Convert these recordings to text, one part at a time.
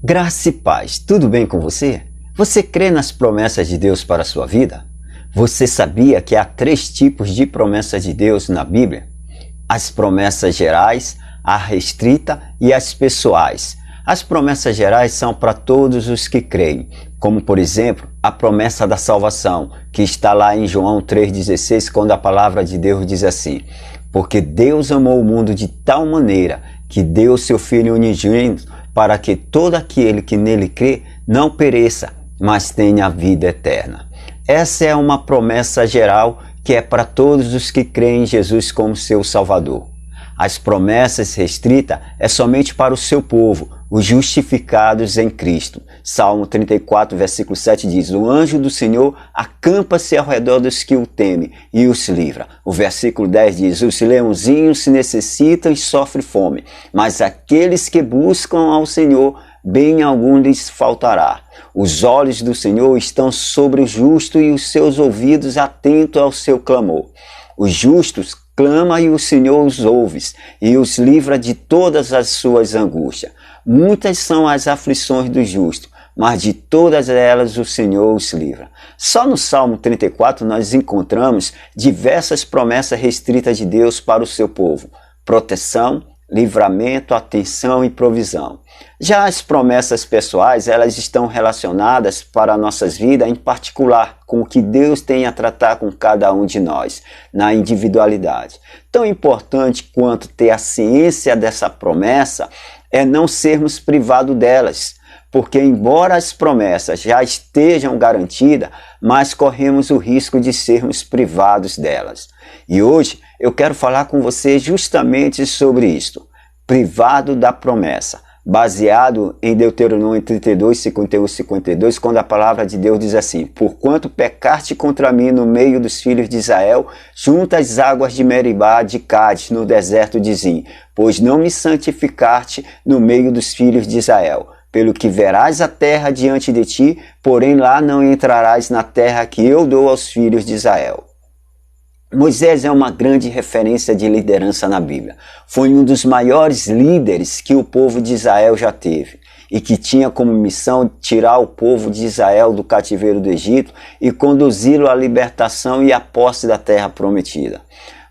Graça e paz, tudo bem com você? Você crê nas promessas de Deus para a sua vida? Você sabia que há 3 tipos de promessas de Deus na Bíblia? As promessas gerais, a restrita e as pessoais. As promessas gerais são para todos os que creem, como por exemplo, a promessa da salvação, que está lá em João 3,16, quando a palavra de Deus diz assim: porque Deus amou o mundo de tal maneira que deu seu Filho unigênito para que todo aquele que nele crê não pereça, mas tenha a vida eterna. Essa é uma promessa geral que é para todos os que creem em Jesus como seu Salvador. As promessas restritas é somente para o seu povo, os justificados em Cristo. Salmo 34, versículo 7 diz: o anjo do Senhor acampa-se ao redor dos que o temem e os livra. O versículo 10 diz: os leãozinhos se necessitam e sofrem fome, mas aqueles que buscam ao Senhor, bem algum lhes faltará. Os olhos do Senhor estão sobre o justo e os seus ouvidos atentos ao seu clamor. Os justos clamam e o Senhor os ouve e os livra de todas as suas angústias. Muitas são as aflições do justo, mas de todas elas o Senhor os livra. Só no Salmo 34 nós encontramos diversas promessas restritas de Deus para o seu povo: proteção, livramento, atenção e provisão. Já as promessas pessoais, elas estão relacionadas para nossas vidas, em particular com o que Deus tem a tratar com cada um de nós, na individualidade. Tão importante quanto ter a ciência dessa promessa é não sermos privados delas, porque embora as promessas já estejam garantidas, mas corremos o risco de sermos privados delas. E hoje eu quero falar com você justamente sobre isto: privado da promessa, baseado em Deuteronômio 32, 51 e 52, quando a palavra de Deus diz assim: porquanto pecaste contra mim no meio dos filhos de Israel, junto às águas de Meribá de Cádiz, no deserto de Zim, pois não me santificaste no meio dos filhos de Israel. Pelo que verás a terra diante de ti, porém lá não entrarás na terra que eu dou aos filhos de Israel. Moisés é uma grande referência de liderança na Bíblia. Foi um dos maiores líderes que o povo de Israel já teve e que tinha como missão tirar o povo de Israel do cativeiro do Egito e conduzi-lo à libertação e à posse da terra prometida.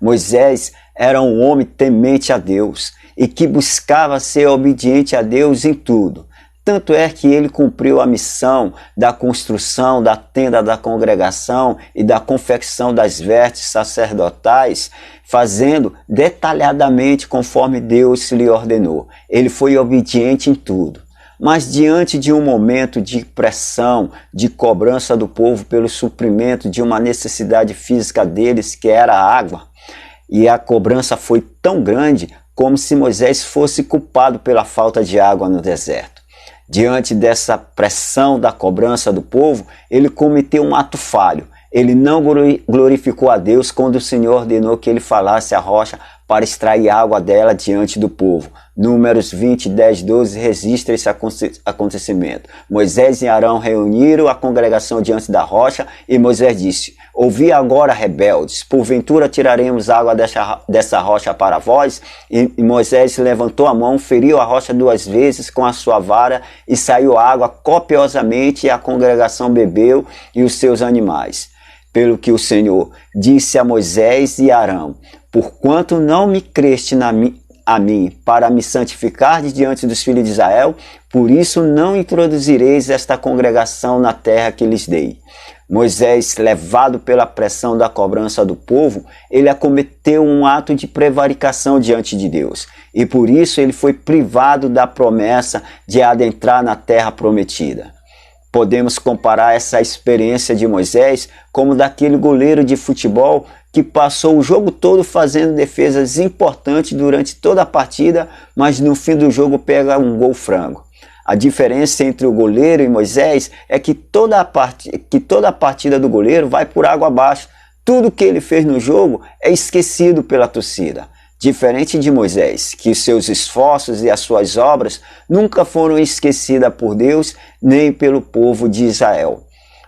Moisés era um homem temente a Deus e que buscava ser obediente a Deus em tudo. Tanto é que ele cumpriu a missão da construção da tenda da congregação e da confecção das vestes sacerdotais, fazendo detalhadamente conforme Deus lhe ordenou. Ele foi obediente em tudo. Mas diante de um momento de pressão, de cobrança do povo pelo suprimento de uma necessidade física deles, que era a água, e a cobrança foi tão grande como se Moisés fosse culpado pela falta de água no deserto. Diante dessa pressão da cobrança do povo, ele cometeu um ato falho. Ele não glorificou a Deus quando o Senhor ordenou que ele falasse à rocha para extrair água dela diante do povo. Números 20, 10, 12 registra esse acontecimento. Moisés e Arão reuniram a congregação diante da rocha e Moisés disse: ouvi agora, rebeldes, porventura tiraremos água dessa rocha para vós? E Moisés levantou a mão, feriu a rocha 2 vezes com a sua vara e saiu água copiosamente e a congregação bebeu e os seus animais. Pelo que o Senhor disse a Moisés e Arão: porquanto não me creste a mim para me santificar diante dos filhos de Israel, por isso não introduzireis esta congregação na terra que lhes dei. Moisés, levado pela pressão da cobrança do povo, ele acometeu um ato de prevaricação diante de Deus. E por isso ele foi privado da promessa de adentrar na terra prometida. Podemos comparar essa experiência de Moisés como daquele goleiro de futebol que passou o jogo todo fazendo defesas importantes durante toda a partida, mas no fim do jogo pega um gol frango. A diferença entre o goleiro e Moisés é que toda a partida do goleiro vai por água abaixo. Tudo que ele fez no jogo é esquecido pela torcida. Diferente de Moisés, que seus esforços e as suas obras nunca foram esquecidas por Deus nem pelo povo de Israel.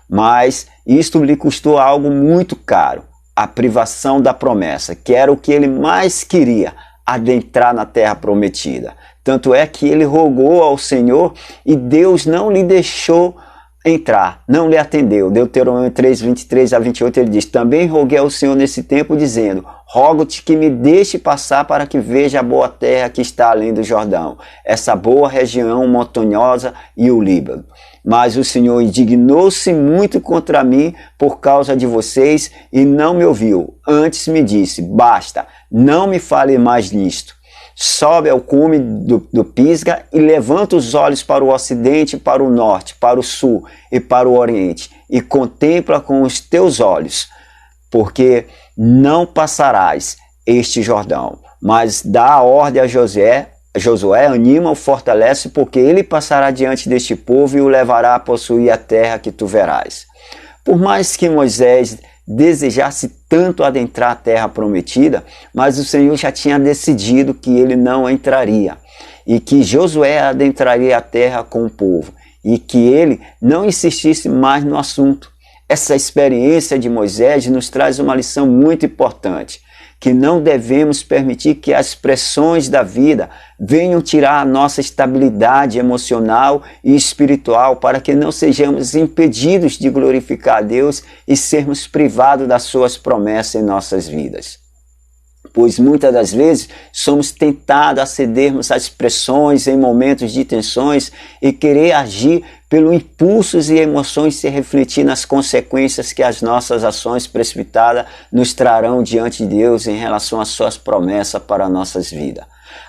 Mas isto lhe custou algo muito caro: a privação da promessa, que era o que ele mais queria, adentrar na terra prometida. Tanto é que ele rogou ao Senhor e Deus não lhe deixou entrar, não lhe atendeu. Deuteronômio 3, 23 a 28, ele diz: também roguei ao Senhor nesse tempo, dizendo: rogo-te que me deixe passar para que veja a boa terra que está além do Jordão, essa boa região montanhosa e o Líbano. Mas o Senhor indignou-se muito contra mim por causa de vocês e não me ouviu. Antes me disse: basta, não me fale mais nisto. Sobe ao cume do Pisga e levanta os olhos para o ocidente, para o norte, para o sul e para o oriente, e contempla com os teus olhos, porque não passarás este Jordão. Mas dá a ordem a Josué, anima-o, fortalece, porque ele passará diante deste povo e o levará a possuir a terra que tu verás. Por mais que Moisés desejasse tanto adentrar a terra prometida, mas o Senhor já tinha decidido que ele não entraria, e que Josué adentraria a terra com o povo, e que ele não insistisse mais no assunto. Essa experiência de Moisés nos traz uma lição muito importante, que não devemos permitir que as pressões da vida venham tirar a nossa estabilidade emocional e espiritual, para que não sejamos impedidos de glorificar a Deus e sermos privados das suas promessas em nossas vidas. Pois muitas das vezes somos tentados a cedermos às pressões em momentos de tensões e querer agir pelo impulsos e emoções se refletir nas consequências que as nossas ações precipitadas nos trarão diante de Deus em relação às suas promessas para nossas vidas.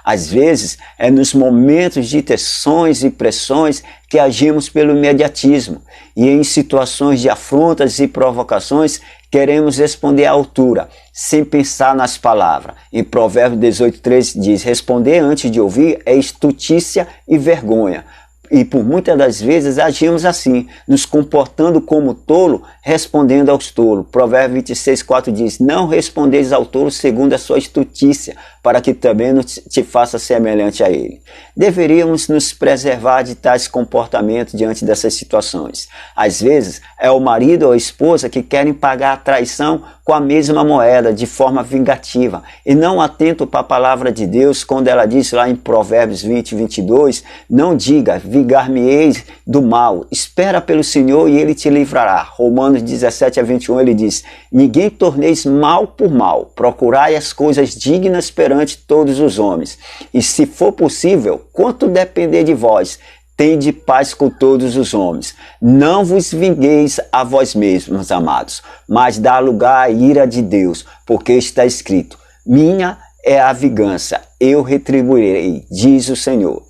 Às vezes é nos momentos de tensões e pressões que agimos pelo imediatismo, e em situações de afrontas e provocações queremos responder à altura, sem pensar nas palavras. Em Provérbios 18:3 diz: responder antes de ouvir é estultícia e vergonha. E por muitas das vezes agimos assim, nos comportando como tolo, respondendo aos tolos. Provérbios 26:4 diz: não respondeis ao tolo segundo a sua estultícia, para que também não te faça semelhante a ele. Deveríamos nos preservar de tais comportamentos diante dessas situações. Às vezes é o marido ou a esposa que querem pagar a traição com a mesma moeda, de forma vingativa, e não atento para a palavra de Deus, quando ela diz lá em Provérbios 20:22, não diga: vingar-me-eis do mal, espera pelo Senhor e ele te livrará. Romanos 17:21 ele diz: ninguém torneis mal por mal, procurai as coisas dignas perante todos os homens, e se for possível, quanto depender de vós, tende paz com todos os homens. Não vos vingueis a vós mesmos, amados, mas dá lugar à ira de Deus, porque está escrito: minha é a vingança, eu retribuirei, diz o Senhor.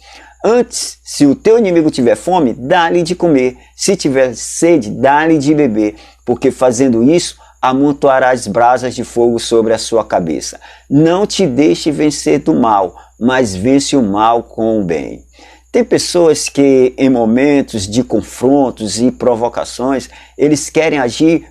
Antes, se o teu inimigo tiver fome, dá-lhe de comer. Se tiver sede, dá-lhe de beber, porque fazendo isso, amontoarás brasas de fogo sobre a sua cabeça. Não te deixe vencer do mal, mas vence o mal com o bem. Tem pessoas que, em momentos de confrontos e provocações, eles querem agir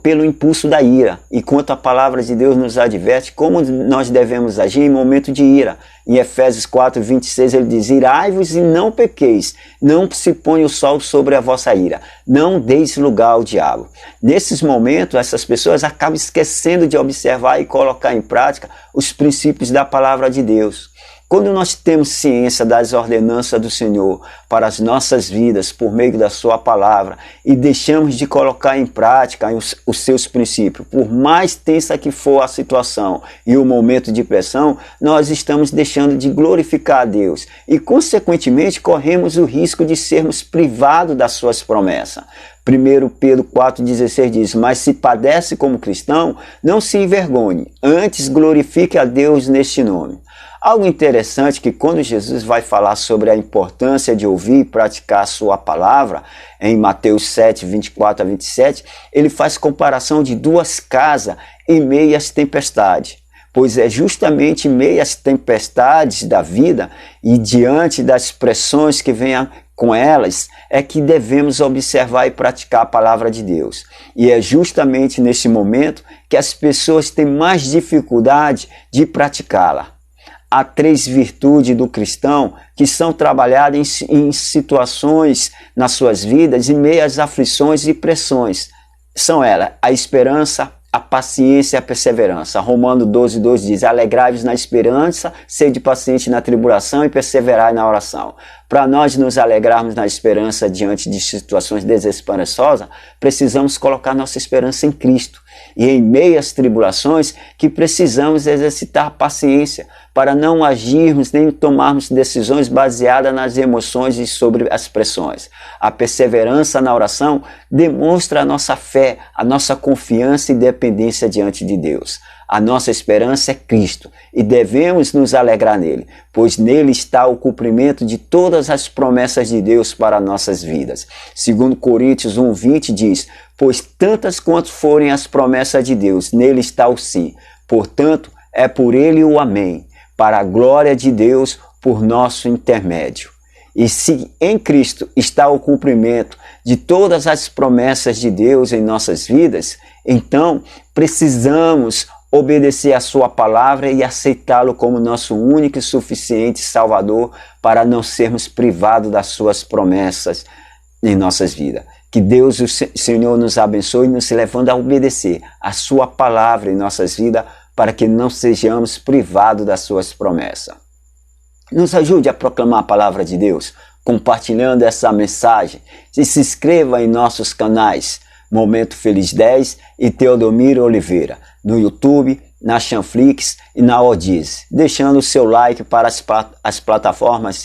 pelo impulso da ira. E quanto a palavra de Deus nos adverte como nós devemos agir em momento de ira. Em Efésios 4:26 ele diz: irai-vos e não pequeis, não se ponha o sol sobre a vossa ira, não deis lugar ao diabo. Nesses momentos, essas pessoas acabam esquecendo de observar e colocar em prática os princípios da palavra de Deus. Quando nós temos ciência das ordenanças do Senhor para as nossas vidas por meio da sua palavra e deixamos de colocar em prática os seus princípios, por mais tensa que for a situação e o momento de pressão, nós estamos deixando de glorificar a Deus e, consequentemente, corremos o risco de sermos privados das suas promessas. 1 Pedro 4,16 diz: mas se padece como cristão, não se envergonhe, antes glorifique a Deus neste nome. Algo interessante que quando Jesus vai falar sobre a importância de ouvir e praticar a sua palavra, em Mateus 7:24-27, ele faz comparação de duas casas em meio às tempestades. Pois é justamente em meio às tempestades da vida e diante das pressões que venham com elas, é que devemos observar e praticar a palavra de Deus. E é justamente nesse momento que as pessoas têm mais dificuldade de praticá-la. Há 3 virtudes do cristão que são trabalhadas em situações nas suas vidas, em meio às aflições e pressões. São elas: a esperança, a paciência e a perseverança. Romanos 12:2 diz: alegrai-vos na esperança, sede paciente na tribulação e perseverai na oração. Para nós nos alegrarmos na esperança diante de situações desesperançosas, precisamos colocar nossa esperança em Cristo. E em meio às tribulações, que precisamos exercitar paciência, para não agirmos nem tomarmos decisões baseadas nas emoções e sobre as pressões. A perseverança na oração demonstra a nossa fé, a nossa confiança e dependência diante de Deus. A nossa esperança é Cristo e devemos nos alegrar nele, pois nele está o cumprimento de todas as promessas de Deus para nossas vidas. Segundo Coríntios 1:20 diz: pois tantas quanto forem as promessas de Deus, nele está o sim. Portanto, é por ele o amém, para a glória de Deus por nosso intermédio. E se em Cristo está o cumprimento de todas as promessas de Deus em nossas vidas, então precisamos obedecer a sua palavra e aceitá-lo como nosso único e suficiente Salvador para não sermos privados das suas promessas em nossas vidas. Que Deus, o Senhor, nos abençoe, nos levando a obedecer a sua palavra em nossas vidas para que não sejamos privados das suas promessas. Nos ajude a proclamar a palavra de Deus, compartilhando essa mensagem. E se inscreva em nossos canais Momento Feliz 10 e Teodomiro Oliveira, no YouTube, na Chanflix e na Odiz, deixando o seu like para as plataformas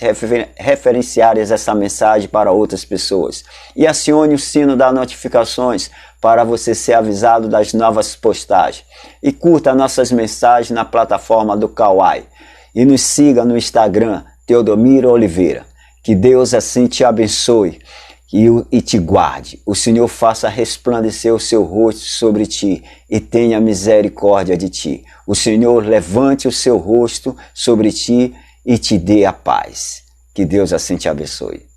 referenciarem essa mensagem para outras pessoas. E acione o sino das notificações para você ser avisado das novas postagens. E curta nossas mensagens na plataforma do Kawai. E nos siga no Instagram, Teodomiro Oliveira. Que Deus assim te abençoe e te guarde. O Senhor faça resplandecer o seu rosto sobre ti e tenha misericórdia de ti. O Senhor levante o seu rosto sobre ti e te dê a paz. Que Deus assim te abençoe.